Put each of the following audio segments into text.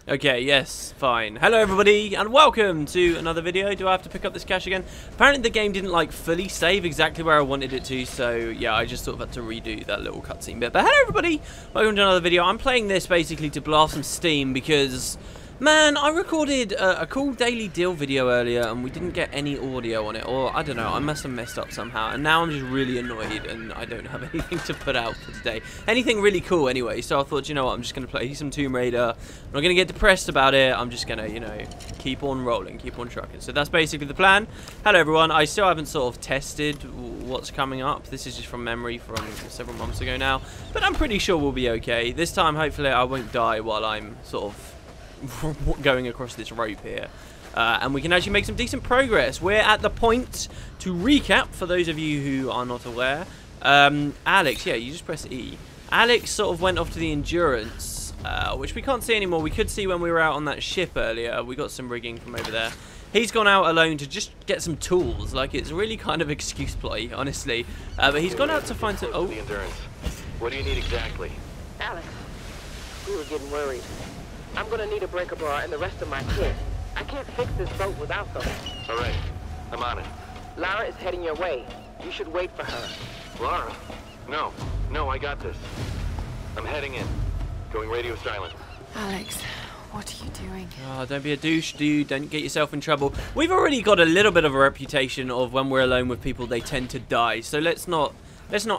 Okay, yes, fine. Hello everybody, and welcome to another video. Do I have to pick up this cache again? Apparently the game didn't like fully save exactly where I wanted it to, so yeah, I just sort of had to redo that little cutscene bit. But hello everybody, welcome to another video. I'm playing this basically to blast some steam because, man, I recorded a cool daily deal video earlier and we didn't get any audio on it, or I don't know, I must have messed up somehow, and now I'm just really annoyed and I don't have anything to put out for today. Anything really cool anyway, so I thought, you know what, I'm just going to play some Tomb Raider. I'm not going to get depressed about it, I'm just going to, you know, keep on rolling, keep on trucking. So that's basically the plan. Hello everyone, I still haven't sort of tested what's coming up. This is just from memory from several months ago now, but I'm pretty sure we'll be okay. This time, hopefully, I won't die while I'm sort of going across this rope here, and we can actually make some decent progress. We're at the point, to recap for those of you who are not aware, Alex, yeah, you just press E. Alex sort of went off to the Endurance, which we can't see anymore. We could see when we were out on that ship earlier. We got some rigging from over there. He's gone out alone to just get some tools. Like, it's really kind of excuse play, honestly, but he's gone out to find some... Oh, the Endurance. What do you need exactly? Alex, we were getting worried. I'm gonna need a breaker bar and the rest of my kit. I can't fix this boat without them. All right, I'm on it. Lara is heading your way. You should wait for her. Lara? No, I got this. I'm heading in. Going radio silent. Alex, what are you doing? Oh, don't be a douche, dude. Don't get yourself in trouble. We've already got a little bit of a reputation of when we're alone with people, they tend to die. So let's not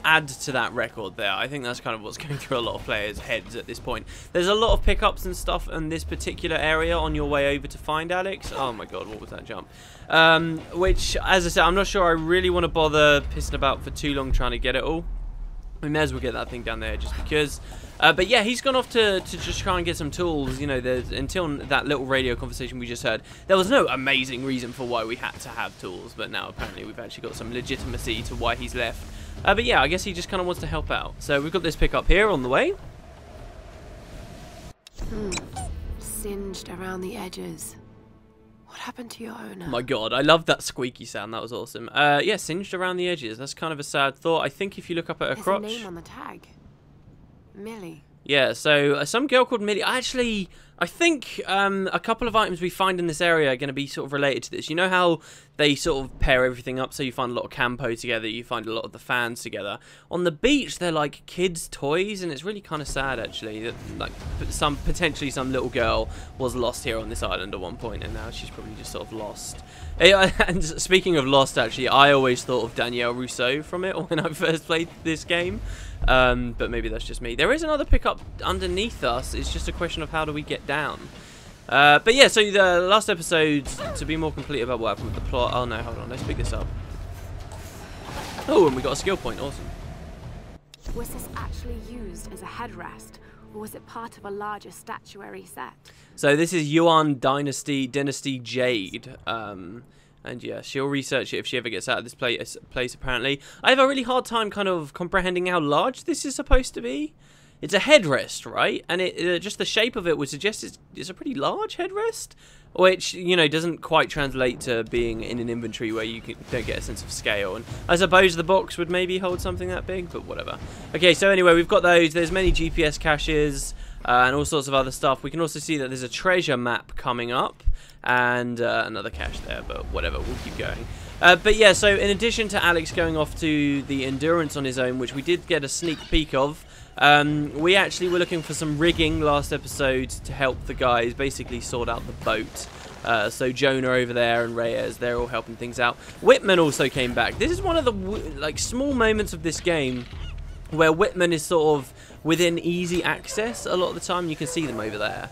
add to that record there. I think that's kind of what's going through a lot of players' heads at this point. There's a lot of pickups and stuff in this particular area on your way over to find Alex. Oh my god, what was that jump? Which, as I said, I'm not sure I really want to bother pissing about for too long trying to get it all. We may as well get that thing down there just because. But yeah, he's gone off to just try and get some tools. You know, until that little radio conversation we just heard, there was no amazing reason for why we had to have tools. But now apparently we've actually got some legitimacy to why he's left. But yeah, I guess he just kind of wants to help out. So we've got this pickup here on the way. Singed around the edges. What happened to your owner? Oh my god, I love that squeaky sound. That was awesome. Yeah, singed around the edges. That's kind of a sad thought. I think if you look up at her crotch... There's a name on the tag. Millie. Yeah, so some girl called Millie. Actually, I think a couple of items we find in this area are going to be sort of related to this. You know how they sort of pair everything up, so you find a lot of campo together, you find a lot of the fans together. On the beach, they're like kids' toys, and it's really kind of sad, actually, that like potentially some little girl was lost here on this island at one point, and now she's probably just sort of lost. And speaking of lost, actually, I always thought of Danielle Rousseau from it when I first played this game. But maybe that's just me. There is another pickup underneath us. It's just a question of how do we get down. But yeah, so the last episode, to be more complete about what happened with the plot. Oh no, hold on, let's pick this up. Oh, and we got a skill point. Awesome. Was this actually used as a headrest, or was it part of a larger statuary set? So this is Yuan Dynasty Jade. And yeah, she'll research it if she ever gets out of this place, apparently. I have a really hard time kind of comprehending how large this is supposed to be. It's a headrest, right? And just the shape of it would suggest it's a pretty large headrest, which, you know, doesn't quite translate to being in an inventory where you don't get a sense of scale. And I suppose the box would maybe hold something that big, but whatever. Okay, so anyway, we've got those. There's many GPS caches and all sorts of other stuff. We can also see that there's a treasure map coming up. And another cache there, but whatever, we'll keep going. But yeah, so in addition to Alex going off to the Endurance on his own, which we did get a sneak peek of, we actually were looking for some rigging last episode to help the guys basically sort out the boat. So Jonah over there and Reyes, they're all helping things out. Whitman also came back. This is one of the like small moments of this game where Whitman is sort of within easy access. A lot of the time you can see them over there.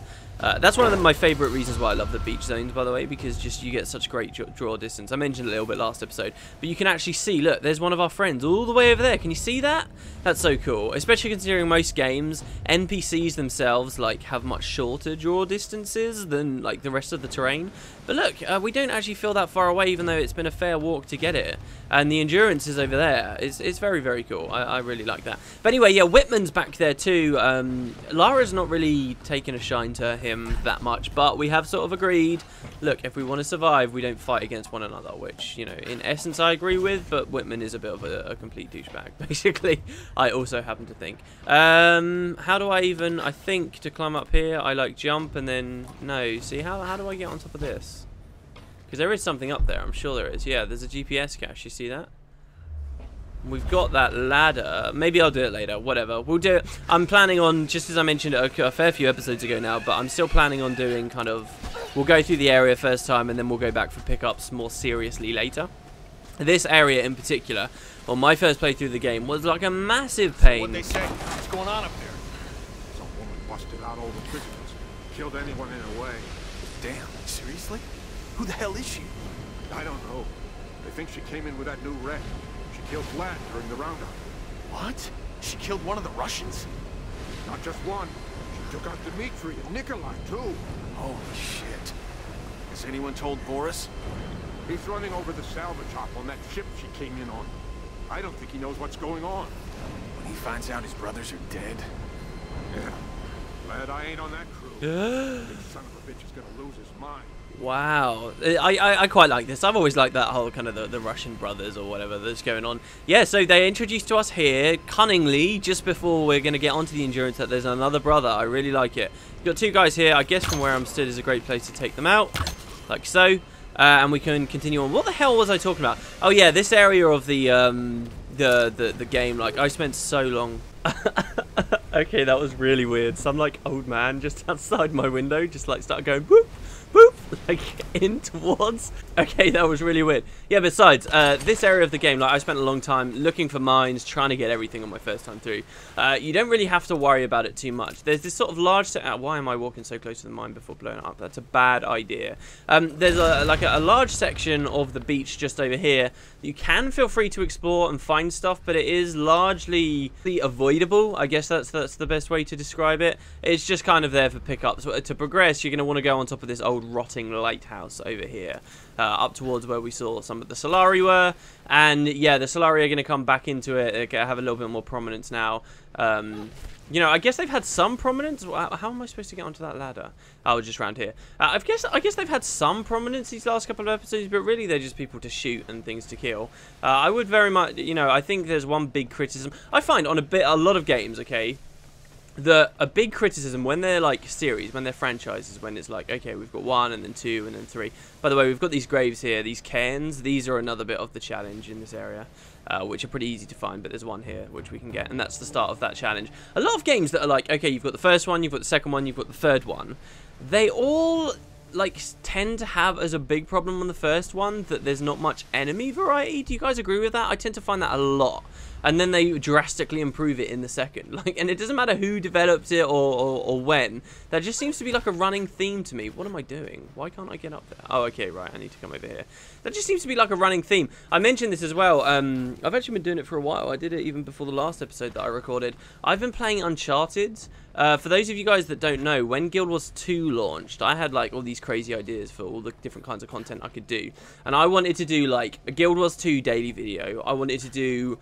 That's one of my favourite reasons why I love the beach zones, by the way, because just you get such great draw distance. I mentioned a little bit last episode, but you can actually see, look, there's one of our friends all the way over there. Can you see that? That's so cool, especially considering most games, NPCs themselves, like, have much shorter draw distances than, like, the rest of the terrain. But look, we don't actually feel that far away, even though it's been a fair walk to get it. And the Endurance is over there. It's very, very cool. I really like that. But anyway, yeah, Whitman's back there too. Lara's not really taken a shine to him. him that much. But we have sort of agreed, look, if we want to survive, we don't fight against one another, which, you know, in essence I agree with, but Whitman is a bit of a complete douchebag, basically. I also happen to think. How do I even, I think to climb up here, I like jump and then, no, see, how do I get on top of this? Because there is something up there, I'm sure there is. Yeah, there's a GPS cache, you see that? We've got that ladder. Maybe I'll do it later. Whatever. We'll do it. I'm planning on, just as I mentioned a fair few episodes ago now, but I'm still planning on doing kind of... We'll go through the area first time, and then we'll go back for pickups more seriously later. This area in particular, well, my first playthrough of the game was like a massive pain. What they say? What's going on up there? Some woman busted out all the prisoners. Killed anyone in her way. Damn. Seriously? Who the hell is she? I don't know. They think she came in with that new wreck. Killed Vlad during the roundup. What? She killed one of the Russians? Not just one. She took out Dmitri and Nikolai, too. Holy shit. Has anyone told Boris? He's running over the salvage hop on that ship she came in on. I don't think he knows what's going on. When he finds out his brothers are dead? Yeah. Glad I ain't on that crew. Big son of a bitch is gonna lose his mind. Wow, I quite like this. I've always liked that whole kind of the Russian brothers or whatever that's going on. Yeah, so they introduced to us here, cunningly, just before we're going to get onto the Endurance, that there's another brother. I really like it. You've got two guys here. I guess from where I'm stood is a great place to take them out, like so. And we can continue on. What the hell was I talking about? Oh yeah, this area of the game. Like, I spent so long... Okay, that was really weird. Some like old man just outside my window just like started going whoop whoop like in towards. Okay, that was really weird. Yeah, besides this area of the game, like, I spent a long time looking for mines, trying to get everything on my first time through. You don't really have to worry about it too much. There's this sort of large why am I walking so close to the mine before blowing it up? That's a bad idea. There's a large section of the beach just over here. You can feel free to explore and find stuff, but it is largely avoidable. I guess that's the best way to describe it. It's just kind of there for pickups. To progress, you're going to want to go on top of this old rotting lighthouse over here, up towards where we saw some of the Solari were. And yeah, the Solari are going to come back into it. They have a little bit more prominence now. You know, I guess they've had some prominence. How am I supposed to get onto that ladder? Oh, just around here. I guess they've had some prominence these last couple of episodes, but really they're just people to shoot and things to kill. I would very much, you know, I think there's one big criticism I find on a lot of games. Okay, a big criticism when they're like series, when they're franchises, when it's like, okay, we've got 1 and then 2 and then 3. By the way, we've got these graves here, these cairns. These are another bit of the challenge in this area. Which are pretty easy to find, but there's one here which we can get, and that's the start of that challenge. A lot of games that are like, okay, you've got the first one, you've got the second one, you've got the third one, they all like tend to have as a big problem on the first one that there's not much enemy variety. Do you guys agree with that? I tend to find that a lot. And then they drastically improve it in the second. Like, and it doesn't matter who develops it or when. That just seems to be like a running theme to me. What am I doing? Why can't I get up there? Oh, okay, right. I need to come over here. That just seems to be like a running theme. I mentioned this as well. I've actually been doing it for a while. I did it even before the last episode that I recorded. I've been playing Uncharted. For those of you guys that don't know, when Guild Wars 2 launched, I had like all these crazy ideas for all the different kinds of content I could do. And I wanted to do like a Guild Wars 2 daily video. I wanted to do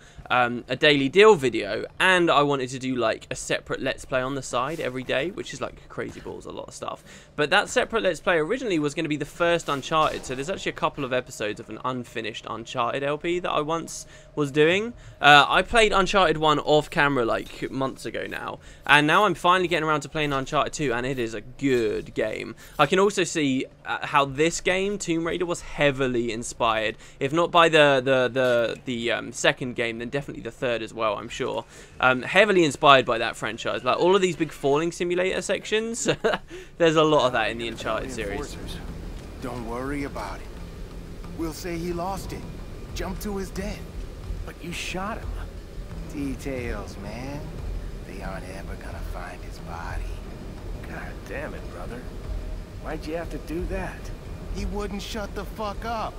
a daily deal video, and I wanted to do like a separate Let's Play on the side every day, which is like crazy balls, a lot of stuff. But that separate Let's Play originally was going to be the first Uncharted, so there's actually a couple of episodes of an unfinished Uncharted LP that I once was doing. I played Uncharted 1 off camera like months ago now, and now I'm finally getting around to playing Uncharted 2, and it is a good game. I can also see how this game, Tomb Raider, was heavily inspired, if not by the second game, then definitely the third as well, I'm sure. Heavily inspired by that franchise. Like all of these big falling simulator sections, there's a lot of that in the Uncharted series. Don't worry about it. We'll say he lost it, jumped to his death. But you shot him. Details, man. They aren't ever gonna find his body. God damn it, brother. Why'd you have to do that? He wouldn't shut the fuck up.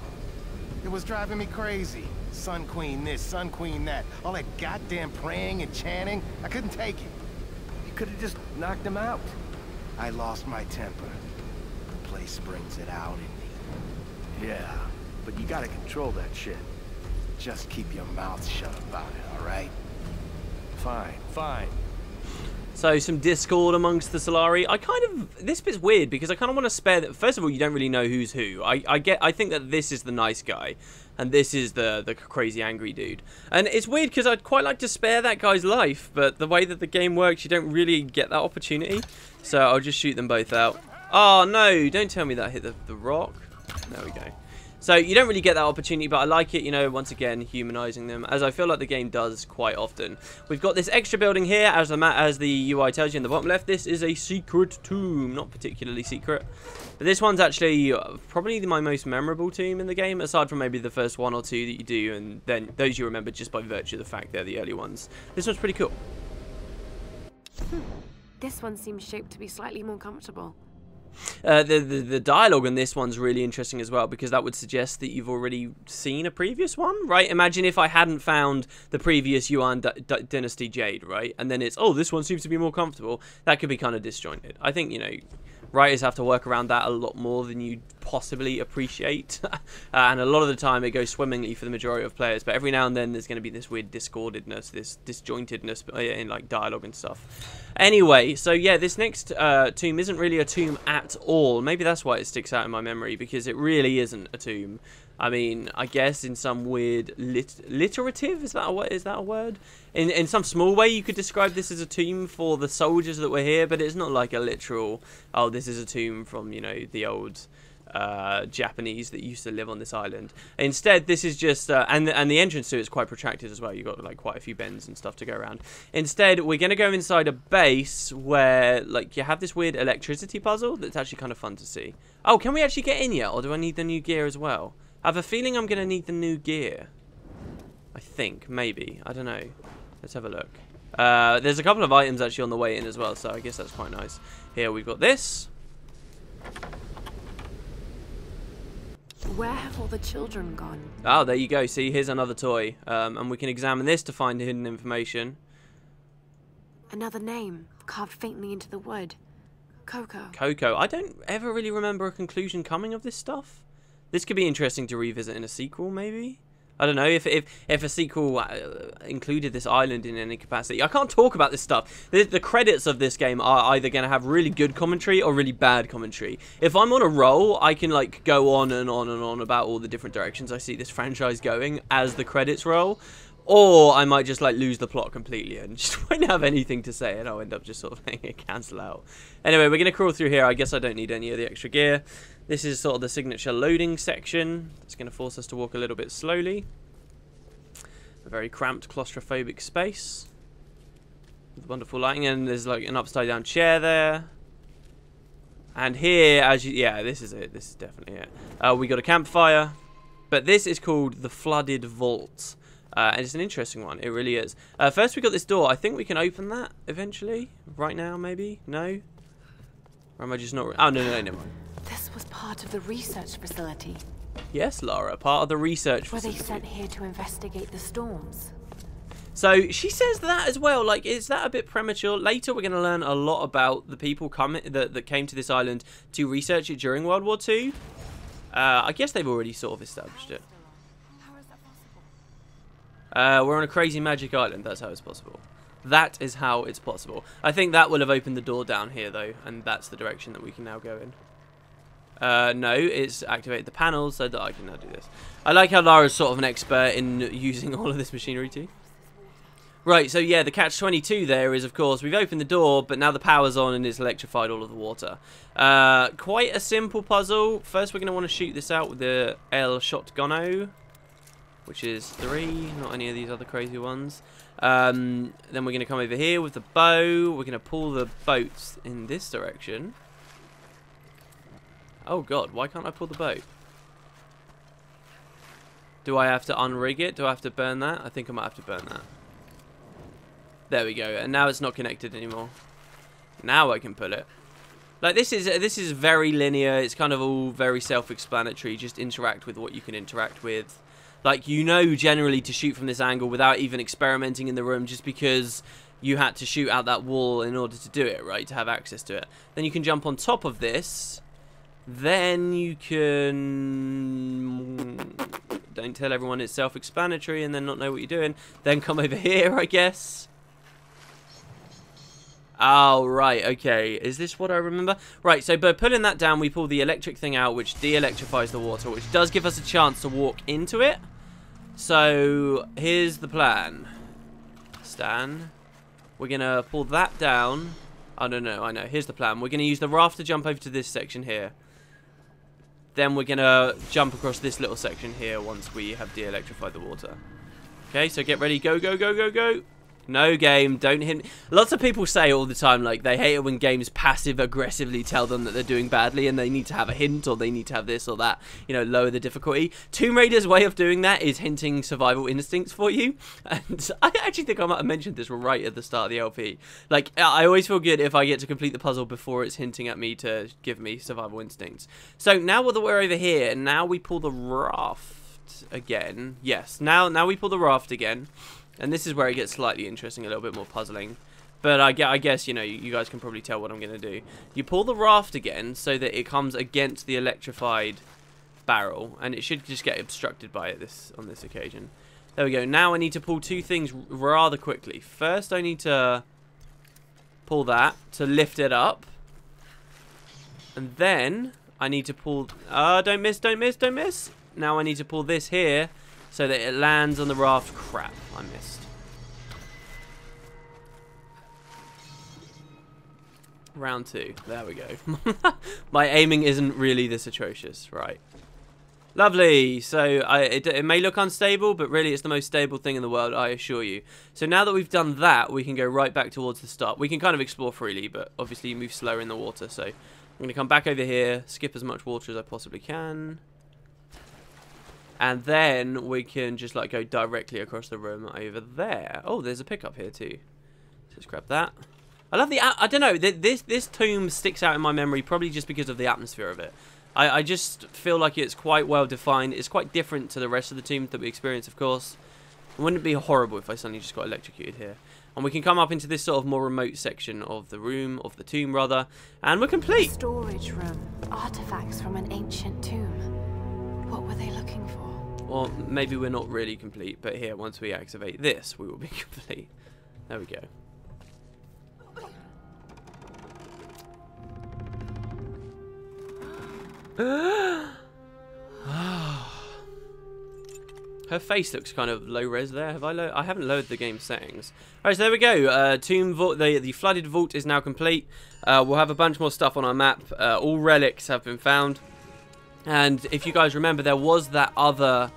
It was driving me crazy. Sun Queen this, Sun Queen that. All that goddamn praying and chanting. I couldn't take it. You could have just knocked him out. I lost my temper. The place brings it out in me. Yeah, but you gotta control that shit. Just keep your mouth shut about it, alright? Fine, fine. So some discord amongst the Solari. This bit's weird because I kind of want to spare that. First of all, you don't really know who's who. I think that this is the nice guy, and this is the crazy angry dude. And it's weird because I'd quite like to spare that guy's life, but the way that the game works, you don't really get that opportunity. So I'll just shoot them both out. Oh no! Don't tell me that hit the rock. There we go. So you don't really get that opportunity, but I like it, you know, once again, humanizing them, as I feel like the game does quite often. We've got this extra building here, as the UI tells you in the bottom left. This is a secret tomb, not particularly secret. But this one's actually probably my most memorable tomb in the game, aside from maybe the first one or two that you do, and then those you remember just by virtue of the fact they're the early ones. This one's pretty cool. This one seems shaped to be slightly more comfortable. The dialogue in this one's really interesting as well, because that would suggest that you've already seen a previous one, right? Imagine if I hadn't found the previous Yuan Dynasty Jade, right? And then it's, oh, this one seems to be more comfortable. That could be kind of disjointed. I think, you know, writers have to work around that a lot more than you'd possibly appreciate. And a lot of the time it goes swimmingly for the majority of players, but every now and then there's going to be this weird discordedness, this disjointedness in like dialogue and stuff. Anyway, so yeah, this next tomb isn't really a tomb at all. Maybe that's why it sticks out in my memory, because it really isn't a tomb. I mean, I guess in some weird literative, is that a word? In some small way, you could describe this as a tomb for the soldiers that were here, but it's not like a literal, oh, this is a tomb from, you know, the old Japanese that used to live on this island. Instead, this is just, and the entrance to it is quite protracted as well. You've got like quite a few bends and stuff to go around. Instead, we're going to go inside a base where, like, you have this weird electricity puzzle that's actually kind of fun to see. Oh, can we actually get in yet, or do I need the new gear as well? I have a feeling I'm going to need the new gear. I think, maybe. I don't know. Let's have a look. There's a couple of items actually on the way in as well, so I guess that's quite nice. Here we've got this. Where have all the children gone? Oh, there you go. See, here's another toy. And we can examine this to find hidden information. Another name, carved faintly into the wood. Coco. Coco. I don't ever really remember a conclusion coming of this stuff. This could be interesting to revisit in a sequel, maybe? I don't know, if a sequel included this island in any capacity. I can't talk about this stuff. The credits of this game are either going to have really good commentary or really bad commentary. If I'm on a roll, I can like go on and on and on about all the different directions I see this franchise going as the credits roll. Or I might just like lose the plot completely and just won't have anything to say, and I'll end up just sort of letting it cancel out. Anyway, we're going to crawl through here. I guess I don't need any of the extra gear. This is sort of the signature loading section. It's going to force us to walk a little bit slowly. A very cramped, claustrophobic space with wonderful lighting, and there's like an upside down chair there. And here, yeah, this is it. This is definitely it. We got a campfire, but this is called the Flooded Vault. And it's an interesting one. It really is. First, we got this door. I think we can open that eventually. Right now, maybe? No? Or am I just not... Oh, no, never mind. This was part of the research facility. Yes, Lara, part of the research Were facility. they sent here to investigate the storms? So, she says that as well. Like, is that a bit premature? Later, we're going to learn a lot about the people that came to this island to research it during World War II. I guess they've already sort of established it. We're on a crazy magic island. That's how it's possible. That is how it's possible. I think that will have opened the door down here, though, and that's the direction that we can now go in. No, it's activated the panels so that I can now do this. I like how Lara's sort of an expert in using all of this machinery too. Right, so yeah, the catch-22 there is, of course, we've opened the door, but now the power's on and it's electrified all of the water. Quite a simple puzzle. First, we're going to want to shoot this out with the allll shotgun, which is 3, not any of these other crazy ones. Then we're going to come over here with the bow. We're going to pull the boats in this direction. Oh god, why can't I pull the boat? Do I have to unrig it? Do I have to burn that? I think I might have to burn that. There we go, and now it's not connected anymore. Now I can pull it. Like, this is very linear. It's kind of all very self-explanatory. Just interact with what you can interact with. Like, you know generally to shoot from this angle without even experimenting in the room, just because you had to shoot out that wall in order to do it, right? To have access to it. Then you can jump on top of this. Then you can... Don't tell everyone it's self-explanatory and then not know what you're doing. Then come over here, I guess. Oh, right, okay. Is this what I remember? Right, so by pulling that down, we pull the electric thing out, which de-electrifies the water, which does give us a chance to walk into it. So, here's the plan. Stan. We're going to pull that down. I don't know, I know. Here's the plan. We're going to use the raft to jump over to this section here. Then we're going to jump across this little section here once we have de-electrified the water. Okay, so get ready. Go, go, go, go, go. No, game, don't hit me. Lots of people say all the time, like, they hate it when games passive-aggressively tell them that they're doing badly and they need to have a hint or they need to have this or that, you know, lower the difficulty. Tomb Raider's way of doing that is hinting survival instincts for you. And I actually think I might have mentioned this right at the start of the LP. Like, I always feel good if I get to complete the puzzle before it's hinting at me to give me survival instincts. So now that we're over here, and now we pull the raft again. Yes, now we pull the raft again. And this is where it gets slightly interesting, a little bit more puzzling. But I guess, you know, you guys can probably tell what I'm going to do. You pull the raft again so that it comes against the electrified barrel. And it should just get obstructed by it on this occasion. There we go. Now I need to pull two things rather quickly. First, I need to pull that to lift it up. And then I need to pull... don't miss, don't miss, don't miss. Now I need to pull this here so that it lands on the raft. Crap, I missed. Round 2. There we go. My aiming isn't really this atrocious. Right. Lovely. So it may look unstable, but really it's the most stable thing in the world, I assure you. So now that we've done that, we can go right back towards the start. We can kind of explore freely, but obviously you move slower in the water. So I'm going to come back over here, skip as much water as I possibly can. And then we can just like go directly across the room over there. Oh, there's a pickup here too. Let's grab that. I love the... I don't know. This tomb sticks out in my memory probably just because of the atmosphere of it. I just feel like it's quite well defined. It's quite different to the rest of the tombs that we experience, of course. It wouldn't be horrible if I suddenly just got electrocuted here. And we can come up into this sort of more remote section of the room, of the tomb rather, and we're complete. Storage room. Artifacts from an ancient tomb. What were they looking for? Or maybe we're not really complete, but here, once we activate this, we will be complete. There we go. Her face looks kind of low res there. I haven't lowered the game settings. Alright, so there we go. Tomb vault, the flooded vault is now complete. We'll have a bunch more stuff on our map. All relics have been found. And if you guys remember, there was that other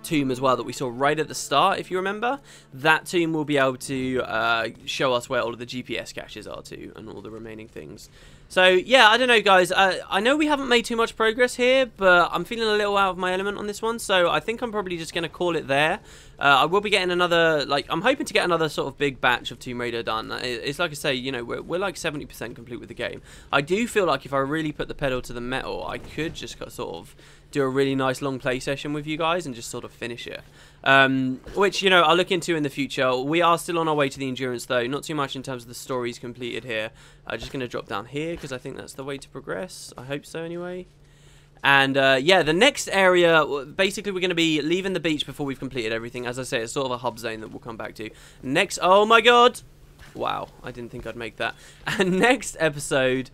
tomb as well that we saw right at the start, if you remember. That tomb will be able to show us where all of the GPS caches are too, and all the remaining things. So, yeah, I don't know, guys. I know we haven't made too much progress here, but I'm feeling a little out of my element on this one, so I think I'm probably just going to call it there. I will be getting another, like, I'm hoping to get another sort of big batch of Tomb Raider done. It's like I say, you know, we're like 70% complete with the game. I do feel like if I really put the pedal to the metal, I could just sort of do a really nice long play session with you guys and just sort of finish it. Which, you know, I'll look into in the future. We are still on our way to the endurance, though. Not too much in terms of the stories completed here. I'm just going to drop down here because I think that's the way to progress. I hope so, anyway. And, yeah, the next area, basically we're going to be leaving the beach before we've completed everything. As I say, it's sort of a hub zone that we'll come back to. Next, oh my god! Wow, I didn't think I'd make that. And next episode,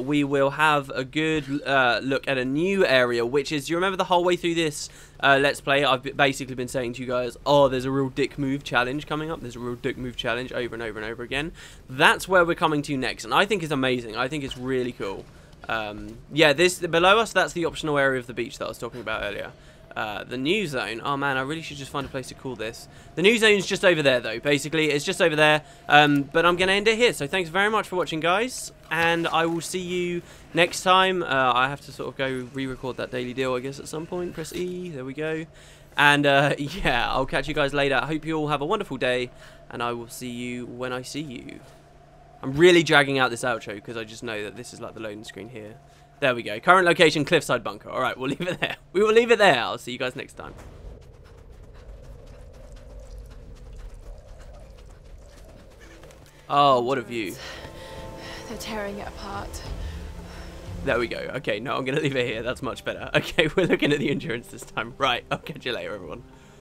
we will have a good look at a new area, which is, do you remember the whole way through this Let's Play, I've basically been saying to you guys, oh, there's a real dick move challenge coming up. There's a real dick move challenge over and over and over again. That's where we're coming to next, and I think it's amazing. I think it's really cool. Yeah, this below us, that's the optional area of the beach that I was talking about earlier. The new zone, oh man, I really should just find a place to call this. The new zone's just over there though, basically, it's just over there, but I'm going to end it here. So thanks very much for watching, guys, and I will see you next time. I have to sort of go re-record that daily deal, I guess, at some point. Press E, there we go. And yeah, I'll catch you guys later. I hope you all have a wonderful day, and I will see you when I see you. I'm really dragging out this outro because I just know that this is like the loading screen here. There we go. Current location, Cliffside Bunker. Alright, we'll leave it there. We will leave it there. I'll see you guys next time. Oh, what a view. They're tearing it apart. There we go. Okay, no, I'm going to leave it here. That's much better. Okay, we're looking at the endurance this time. Right, I'll catch you later, everyone.